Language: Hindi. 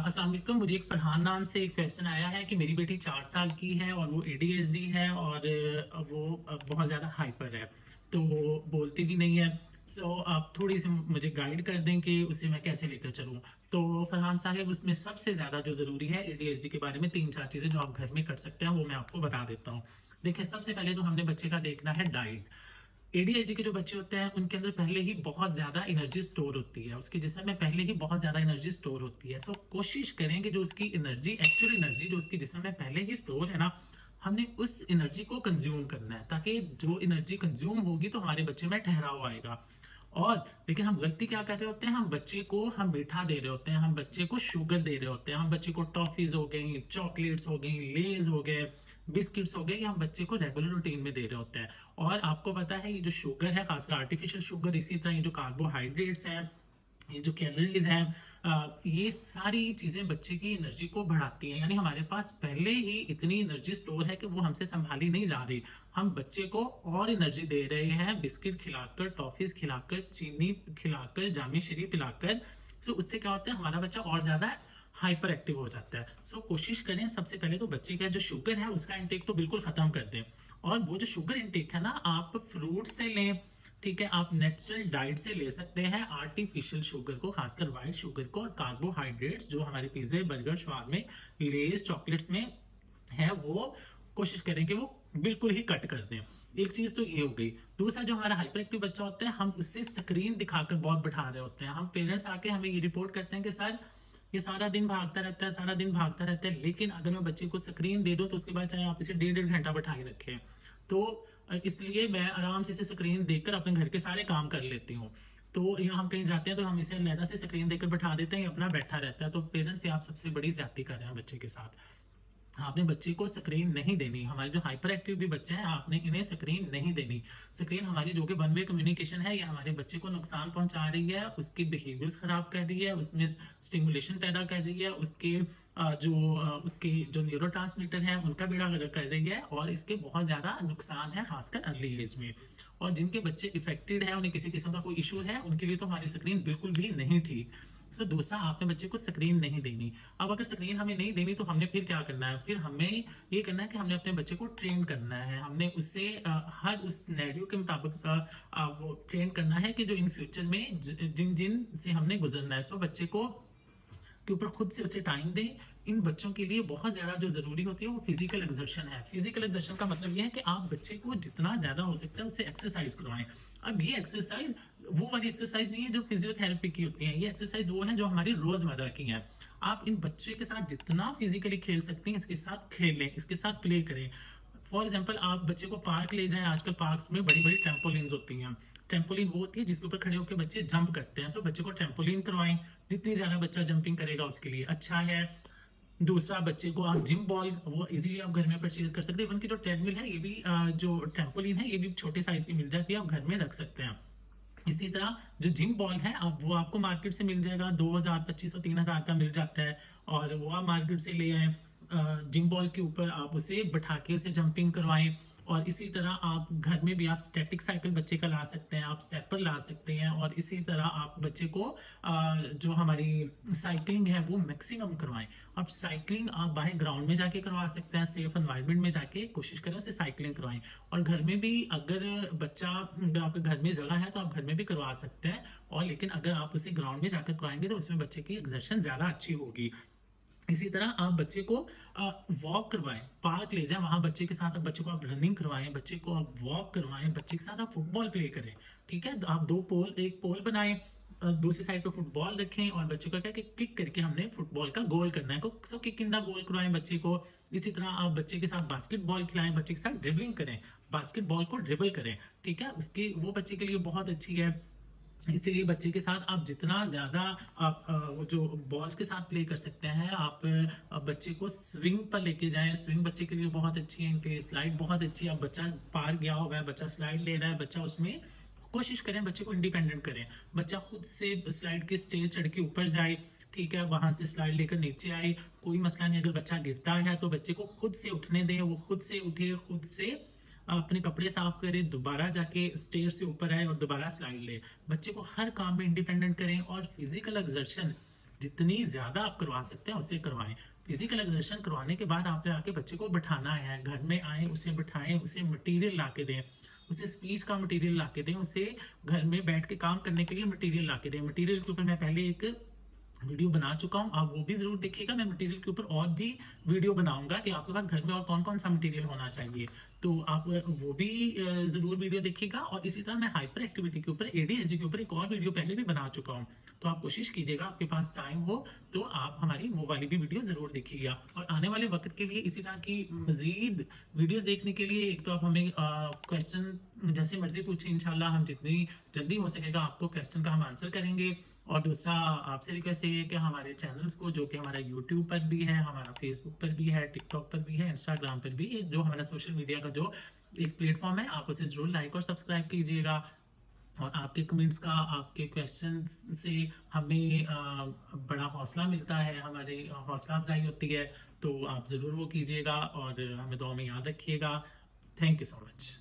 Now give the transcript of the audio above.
अस्सलाम वालेकुम। मुझे एक फरहान नाम से एक क्वेश्चन आया है कि मेरी बेटी 4 साल की है और वो एडीएचडी है और वो बहुत ज़्यादा हाइपर है, तो बोलती भी नहीं है। आप थोड़ी सी मुझे गाइड कर दें कि उसे मैं कैसे लेकर चलूँ। तो फरहान साहब, उसमें सबसे ज़्यादा जो ज़रूरी है एडीएचडी के बारे में 3-4 चीज़ें जो आप घर में कर सकते हैं वो मैं आपको बता देता हूँ। देखिए, सबसे पहले तो हमने बच्चे का देखना है डाइट। एडीएचडी के जो बच्चे होते हैं उनके अंदर पहले ही बहुत ज्यादा एनर्जी स्टोर होती है, उसके जिस्म में पहले ही बहुत ज्यादा एनर्जी स्टोर होती है। कोशिश करें कि जो उसकी एनर्जी, एक्चुअल एनर्जी जो उसके जिस्म में पहले ही स्टोर है ना, हमने उस एनर्जी को कंज्यूम करना है, ताकि जो एनर्जी कंज्यूम होगी तो हमारे बच्चे में ठहराव आएगा। और लेकिन हम गलती क्या कर रहे होते हैं, हम बच्चे को हम मीठा दे रहे होते हैं, हम बच्चे को शुगर दे रहे होते हैं, हम बच्चे को टॉफीज हो गई, चॉकलेट्स हो गई, लेज हो गए, बिस्किट्स हो गए, ये हम बच्चे को रेगुलर रूटीन में दे रहे होते हैं। और आपको पता है, ये जो शुगर है, खासकर आर्टिफिशियल शुगर, इसी तरह ये जो कार्बोहाइड्रेट्स हैं, ये जो कैलोरीज हैं, ये सारी चीजें बच्चे की एनर्जी को बढ़ाती हैं। यानी हमारे पास पहले ही इतनी एनर्जी स्टोर है कि वो हमसे संभाली नहीं जा रही। हम बच्चे को और एनर्जी दे रहे हैं बिस्किट खिलाकर, टॉफीज खिलाकर, चीनी खिलाकर, जामी शरीफ पिलाकर। उससे क्या होता है, हमारा बच्चा और ज्यादा हाइपर एक्टिव हो जाता है। कोशिश करें सबसे पहले तो बच्चे का जो शुगर है उसका इंटेक तो बिल्कुल खत्म कर दें। और वो जो शुगर इंटेक है ना, आप फ्रूट से लें, ठीक है, आप नेचुरल डाइट से ले सकते हैं आर्टिफिशियल शुगर को, खासकर व्हाइट शुगर को। और कार्बोहाइड्रेट्स जो हमारे पिज्जे, बर्गर, शवारमे, लेज, चॉकलेट्स में है, वो कोशिश करें कि वो बिल्कुल ही कट कर दें। एक चीज तो ये हो गई। दूसरा, जो हमारा हाइपर एक्टिव बच्चा होता है, हम उससे स्क्रीन दिखाकर बहुत बैठा रहे होते हैं। हम पेरेंट्स आके हमें ये रिपोर्ट करते हैं कि सर, ये सारा दिन भागता रहता है, सारा दिन भागता रहता है। लेकिन अगर मैं बच्चे को स्क्रीन दे दूं तो उसके बाद चाहे आप इसे 1.5 घंटा बैठाए रखें, तो इसलिए मैं आराम से इसे स्क्रीन देखकर अपने घर के सारे काम कर लेती हूँ। तो यहाँ हम कहीं जाते हैं तो हम इसे अलग से स्क्रीन देकर बैठा देते हैं, अपना बैठा रहता है। तो पेरेंट्स, आप सबसे बड़ी ज्यादती कर रहे हैं बच्चे के साथ। आपने बच्चे को स्क्रीन नहीं देनी। हमारे जो हाइपर एक्टिव भी बच्चे हैं, आपने इन्हें स्क्रीन नहीं देनी। स्क्रीन हमारी जो कि वन वे कम्युनिकेशन है, ये हमारे बच्चे को नुकसान पहुंचा रही है, उसके बिहेवियर्स खराब कर रही है, उसमें स्टिमुलेशन पैदा कर रही है, उसके जो न्यूरोट्रांसमीटर है उनका बेड़ा गर्क कर रही है, और इसके बहुत ज्यादा नुकसान है, खासकर अर्ली एज में। और जिनके बच्चे इफेक्टेड है, उन्हें किसी किस्म का कोई इशू है, उनके लिए तो हमारी स्क्रीन बिल्कुल भी नहीं ठीक। दूसरा, आपने बच्चे को स्क्रीन नहीं देनी। अब अगर स्क्रीन हमें नहीं देनी तो हमने फिर क्या करना है, फिर हमें ये करना है कि हमने अपने बच्चे को ट्रेन करना है। हमने उससे हर उस सिनेरियो के मुताबिक वो ट्रेन करना है कि जो इन फ्यूचर में जिन जिन से हमने गुजरना है। बच्चे को के ऊपर खुद से उसे टाइम दें। इन बच्चों के लिए बहुत ज्यादा जो जरूरी होती है वो फिजिकल एक्सर्शन है। फिजिकल एक्सर्शन का मतलब ये है कि आप बच्चे को जितना ज्यादा हो सकता है उससे एक्सरसाइज करवाएं। अब ये एक्सरसाइज वो वाली एक्सरसाइज नहीं है जो फिजियोथेरेपी की होती है, ये एक्सरसाइज वो है जो हमारी रोजमर्रा की है। आप इन बच्चे के साथ जितना फिजिकली खेल सकते हैं इसके साथ खेलें, इसके साथ प्ले करें। फॉर एग्जाम्पल, आप बच्चे को पार्क ले जाएं। आजकल पार्क्स में बड़ी बड़ी ट्रैम्पोलिन्स होती हैं। ट्रैम्पोलिन वो होती है जिसके ऊपर खड़े होकर बच्चे जंप करते हैं। बच्चे को ट्रैम्पोलिन करवाएं। जितनी ज्यादा बच्चा जंपिंग करेगा उसके लिए अच्छा है। दूसरा, बच्चे को आप जिम बॉल वो इजीली आप घर में परचेज कर सकते हैं। इवन की जो ट्रेडमिल है, ये भी जो ट्रैम्पोलिन है, ये भी छोटे साइज की मिल जाती है, आप घर में रख सकते हैं। इसी तरह जो जिम बॉल है, अब वो आपको मार्केट से मिल जाएगा, 2000, 2500, 3000 का मिल जाता है, और वो आप मार्केट से ले आए। जिम बॉल के ऊपर आप उसे बैठा के उसे जंपिंग करवाएं। और इसी तरह आप घर में भी आप स्टैटिक साइकिल बच्चे का ला सकते हैं, आप स्टेपर ला सकते हैं। और इसी तरह आप बच्चे को जो हमारी साइकिलिंग है वो मैक्सिमम करवाएं। अब साइकिलिंग आप बाहर ग्राउंड में जाके करवा सकते हैं, सेफ एनवायरनमेंट में जाके कोशिश करें उसे साइकिलिंग करवाएं। और घर में भी अगर आपके घर में जगह है तो आप घर में भी करवा सकते हैं। और लेकिन अगर आप उसे ग्राउंड में जाकर करवाएंगे तो उसमें बच्चे की एक्सर्शन ज्यादा अच्छी होगी। इसी तरह आप बच्चे को वॉक करवाएं, पार्क ले जाएं, वहां बच्चे के साथ बच्चे को आप रनिंग करवाएं, बच्चे को आप वॉक करवाएं, बच्चे के साथ आप फुटबॉल प्ले करें। ठीक है, आप एक पोल बनाएं, दूसरी साइड पे फुटबॉल रखें, और बच्चे को क्या कि किक करके हमने फुटबॉल का गोल करना है। किक इन द गोल करवाएं बच्चे को। इसी तरह आप बच्चे के साथ बास्केटबॉल खिलाएं, बच्चे के साथ ड्रिबलिंग करें, बास्केटबॉल को ड्रिबल करें। ठीक है, उसकी वो बच्चे के लिए बहुत अच्छी है। इसीलिए बच्चे के साथ आप जितना ज्यादा आप वो जो बॉल्स के साथ प्ले कर सकते हैं, आप बच्चे को स्विंग पर लेके जाएं। स्विंग बच्चे के लिए बहुत अच्छी है, इनके लिए स्लाइड बहुत अच्छी है। अब बच्चा पार्क गया हुआ है, बच्चा स्लाइड ले रहा है, बच्चा उसमें कोशिश करें बच्चे को इंडिपेंडेंट करें। बच्चा खुद से स्लाइड के स्टेज चढ़ के ऊपर जाए, ठीक है, वहां से स्लाइड लेकर नीचे आए, कोई मसला नहीं। अगर बच्चा गिरता है तो बच्चे को खुद से उठने दें, वो खुद से उठे, खुद से अपने कपड़े साफ करे, दोबारा जाके स्टेयर से ऊपर आए और दोबारा स्लाइड ले। बच्चे को हर काम में इंडिपेंडेंट करें। और फिजिकल एक्सर्शन जितनी ज़्यादा आप करवा सकते हैं उससे करवाएं। फिजिकल एग्जर्शन करवाने के बाद आपने आके बच्चे को बिठाना है, घर में आए उसे बिठाएं, उसे मटेरियल ला के दें, उसे स्पीच का मटेरियल ला के दें, उसे घर में बैठ के काम करने के लिए मटेरियल ला के दें। मटेरियल के ऊपर मैं पहले एक वीडियो बना चुका हूँ, आप वो भी जरूर देखिएगा। मैं मटेरियल के ऊपर और भी वीडियो बनाऊंगा कि आपके पास घर में और कौन कौन सा मटेरियल होना चाहिए, तो आप वो भी जरूर वीडियो देखिएगा। और इसी तरह मैं हाइपर एक्टिविटी के ऊपर, एडीएचडी के ऊपर एक और वीडियो पहले भी बना चुका हूँ, तो आप कोशिश कीजिएगा, आपके पास टाइम हो तो आप हमारी वो वाली भी वीडियो जरूर देखिएगा। और आने वाले वक्त के लिए इसी तरह की मजीद वीडियोस देखने के लिए एक तो आप हमें क्वेश्चन जैसे मर्जी पूछें, इंशाल्लाह हम जितनी जल्दी हो सकेगा आपको क्वेश्चन का हम आंसर करेंगे। और दूसरा आपसे रिक्वेस्ट ये है कि हमारे चैनल्स को, जो कि हमारा यूट्यूब पर भी है, हमारा फेसबुक पर भी है, टिकटॉक पर भी है, इंस्टाग्राम पर भी, जो हमारा सोशल मीडिया का जो एक प्लेटफॉर्म है, आप उसे जरूर लाइक और सब्सक्राइब कीजिएगा। और आपके कमेंट्स का, आपके क्वेश्चन से हमें बड़ा हौसला मिलता है, हमारी हौसला अफजाई होती है, तो आप ज़रूर वो कीजिएगा और हमें दुआ में याद रखिएगा। Thank you so much.